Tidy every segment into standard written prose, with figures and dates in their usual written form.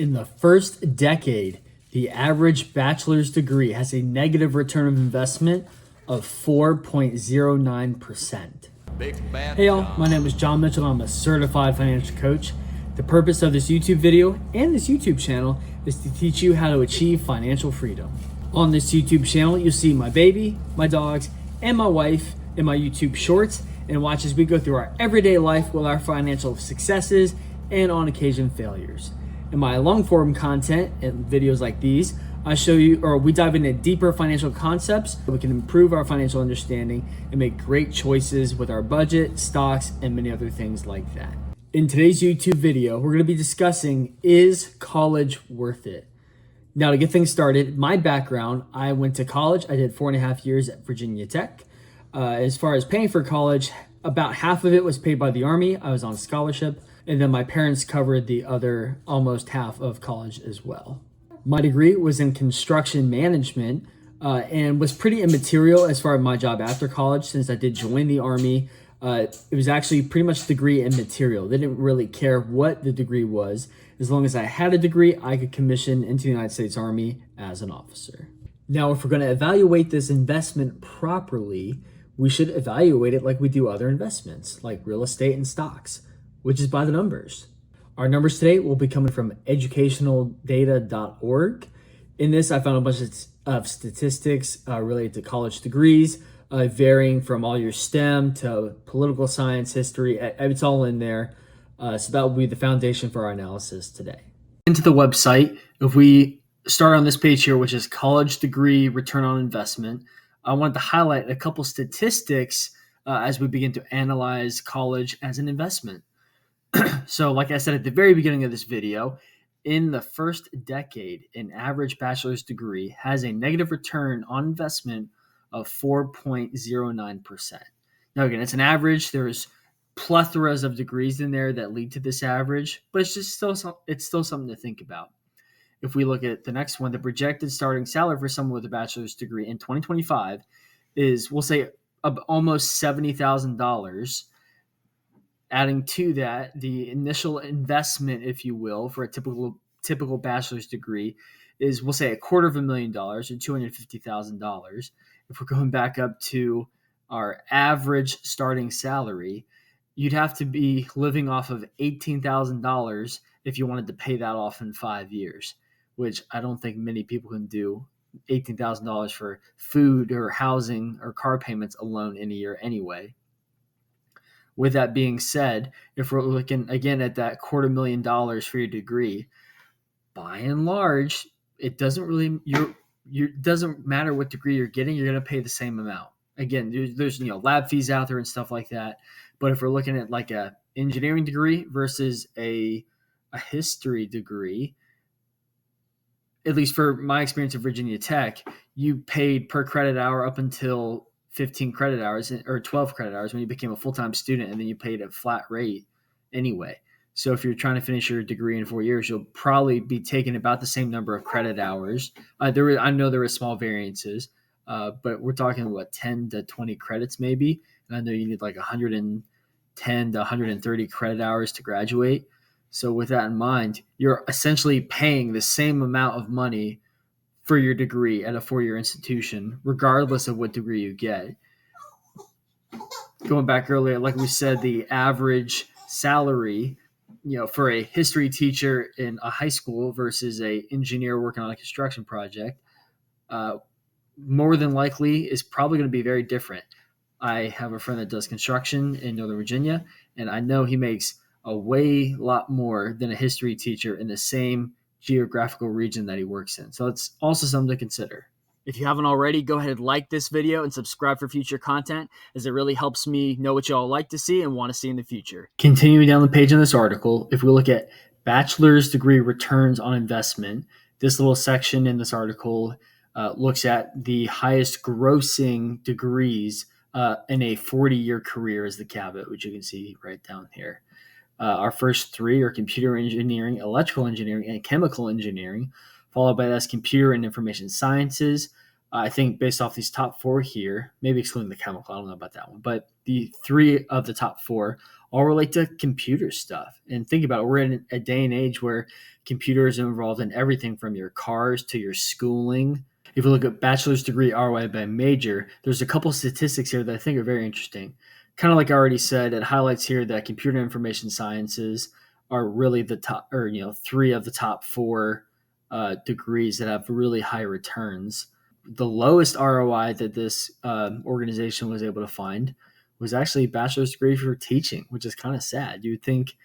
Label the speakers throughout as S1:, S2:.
S1: In the first decade, the average bachelor's degree has a negative return of investment of 4.09%. Hey y'all, my name is John Mitchell. I'm a certified financial coach. The purpose of this YouTube video and this YouTube channel is to teach you how to achieve financial freedom. On this YouTube channel, you'll see my baby, my dogs, and my wife in my YouTube shorts, and watch as we go through our everyday life with our financial successes and on occasion failures. In my long form content and videos like these, I show you, or we dive into deeper financial concepts so we can improve our financial understanding and make great choices with our budget, stocks, and many other things like that. In today's YouTube video, we're going to be discussing, is college worth it? Now, to get things started, my background, I went to college. I did 4.5 years at Virginia Tech. As far as paying for college, about half of it was paid by the Army. I was on scholarship. And then my parents covered the other almost half of college as well. My degree was in construction management and was pretty immaterial as far as my job after college, since I did join the Army. It was actually pretty much degree immaterial. They didn't really care what the degree was. As long as I had a degree, I could commission into the United States Army as an officer. Now, if we're going to evaluate this investment properly, we should evaluate it like we do other investments, like real estate and stocks, which is by the numbers. Our numbers today will be coming from educationaldata.org. In this, I found a bunch of statistics related to college degrees, varying from all your STEM to political science, history. It's all in there. So that will be the foundation for our analysis today. Into the website, if we start on this page here, which is college degree return on investment, I wanted to highlight a couple statistics as we begin to analyze college as an investment. So like I said at the very beginning of this video, in the first decade, an average bachelor's degree has a negative return on investment of 4.09%. Now again, it's an average. There's plethoras of degrees in there that lead to this average, but it's still something to think about. If we look at the next one, the projected starting salary for someone with a bachelor's degree in 2025 is, we'll say, almost $70,000. Adding to that, the initial investment, if you will, for a typical bachelor's degree is, we'll say, $250,000 or $250,000. If we're going back up to our average starting salary, you'd have to be living off of $18,000 if you wanted to pay that off in 5 years, which I don't think many people can do. $18,000 for food or housing or car payments alone in a year anyway. With that being said, if we're looking again at that $250,000 for your degree, by and large, it doesn't really doesn't matter what degree you're getting, you're going to pay the same amount. Again, there's lab fees out there and stuff like that. But if we're looking at like a engineering degree versus a history degree, at least for my experience at Virginia Tech, you paid per credit hour up until 15 credit hours or 12 credit hours when you became a full-time student, and then you paid a flat rate anyway. So if you're trying to finish your degree in 4 years, you'll probably be taking about the same number of credit hours. I know there were small variances, but we're talking 10 to 20 credits maybe. And I know you need like 110 to 130 credit hours to graduate. So with that in mind, you're essentially paying the same amount of money for your degree at a 4-year institution, regardless of what degree you get. Going back earlier, like we said, the average salary, for a history teacher in a high school versus a engineer working on a construction project, more than likely is probably going to be very different. I have a friend that does construction in Northern Virginia, and I know he makes a lot more than a history teacher in the same geographical region that he works in. So it's also something to consider. If you haven't already, go ahead and like this video and subscribe for future content, as it really helps me know what y'all like to see and want to see in the future. Continuing down the page in this article, if we look at bachelor's degree returns on investment, this little section in this article looks at the highest grossing degrees in a 40-year career as the caveat, which you can see right down here. Our first three are computer engineering, electrical engineering, and chemical engineering, followed by that's computer and information sciences. I think based off these top four here, maybe excluding the chemical, I don't know about that one, but the three of the top four all relate to computer stuff. And think about it, we're in a day and age where computers are involved in everything from your cars to your schooling. If you look at bachelor's degree ROI by major, there's a couple statistics here that I think are very interesting. Kind of like I already said, it highlights here that computer information sciences are really the top, or three of the top four degrees that have really high returns. The lowest ROI that this organization was able to find was actually a bachelor's degree for teaching, which is kind of sad. You would think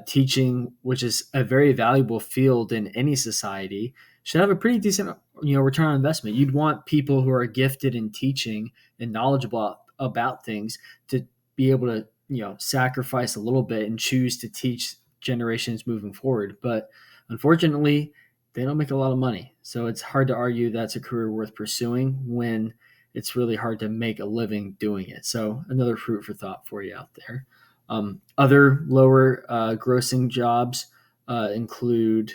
S1: teaching, which is a very valuable field in any society, should have a pretty decent return on investment. You'd want people who are gifted in teaching and knowledgeable about things to be able to sacrifice a little bit and choose to teach generations moving forward. But unfortunately, they don't make a lot of money. So it's hard to argue that's a career worth pursuing when it's really hard to make a living doing it. So another fruit for thought for you out there. Other lower grossing jobs include,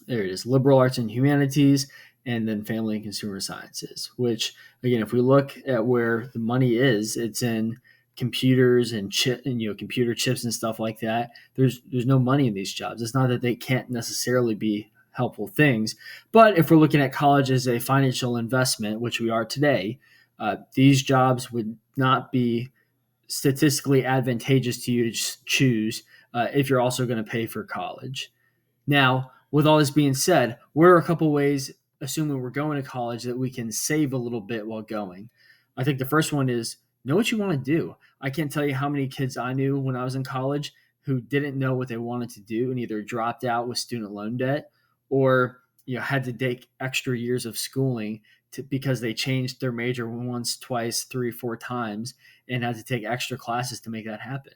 S1: there it is, liberal arts and humanities, and then family and consumer sciences, which, again, if we look at where the money is, it's in computers and computer chips and stuff like that. There's no money in these jobs. It's not that they can't necessarily be helpful things, but if we're looking at college as a financial investment, which we are today, these jobs would not be statistically advantageous to you to choose if you're also going to pay for college. Now, with all this being said, what are a couple ways, assuming we're going to college, that we can save a little bit while going? I think the first one is know what you want to do. I can't tell you how many kids I knew when I was in college who didn't know what they wanted to do and either dropped out with student loan debt or had to take extra years of schooling because they changed their major once, twice, 3, 4 times and had to take extra classes to make that happen.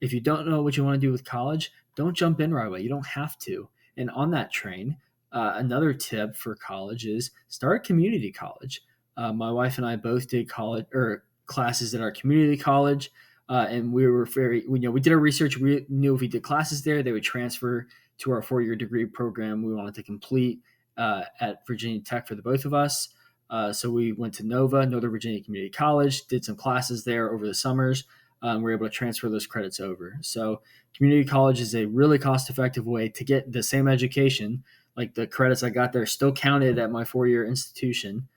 S1: If you don't know what you want to do with college, don't jump in right away. You don't have to. And on that train, another tip for college is start a community college. My wife and I both did college or classes at our community college, and we were we did our research. We knew if we did classes there, they would transfer to our 4-year degree program we wanted to complete at Virginia Tech for the both of us. So we went to NOVA, Northern Virginia Community College, did some classes there over the summers. We were able to transfer those credits over. So community college is a really cost-effective way to get the same education. Like the credits I got there still counted at my 4-year institution.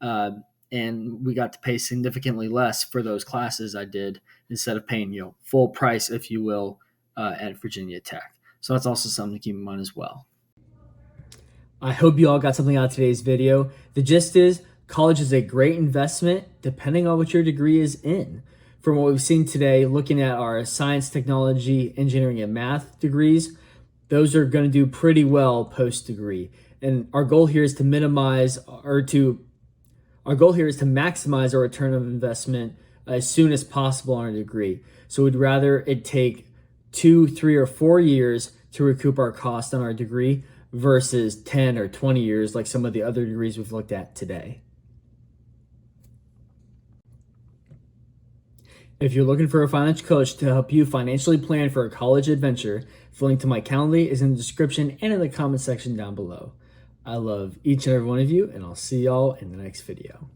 S1: And we got to pay significantly less for those classes I did instead of paying, full price, if you will, at Virginia Tech. So that's also something to keep in mind as well. I hope you all got something out of today's video. The gist is college is a great investment depending on what your degree is in. From what we've seen today, looking at our science, technology, engineering, and math degrees, those are going to do pretty well post-degree. And our goal here is to maximize our return of investment as soon as possible on our degree. So we'd rather it take 2, 3, or 4 years to recoup our cost on our degree versus 10 or 20 years like some of the other degrees we've looked at today. If you're looking for a financial coach to help you financially plan for a college adventure, the link to my Calendly is in the description and in the comment section down below. I love each and every one of you, and I'll see y'all in the next video.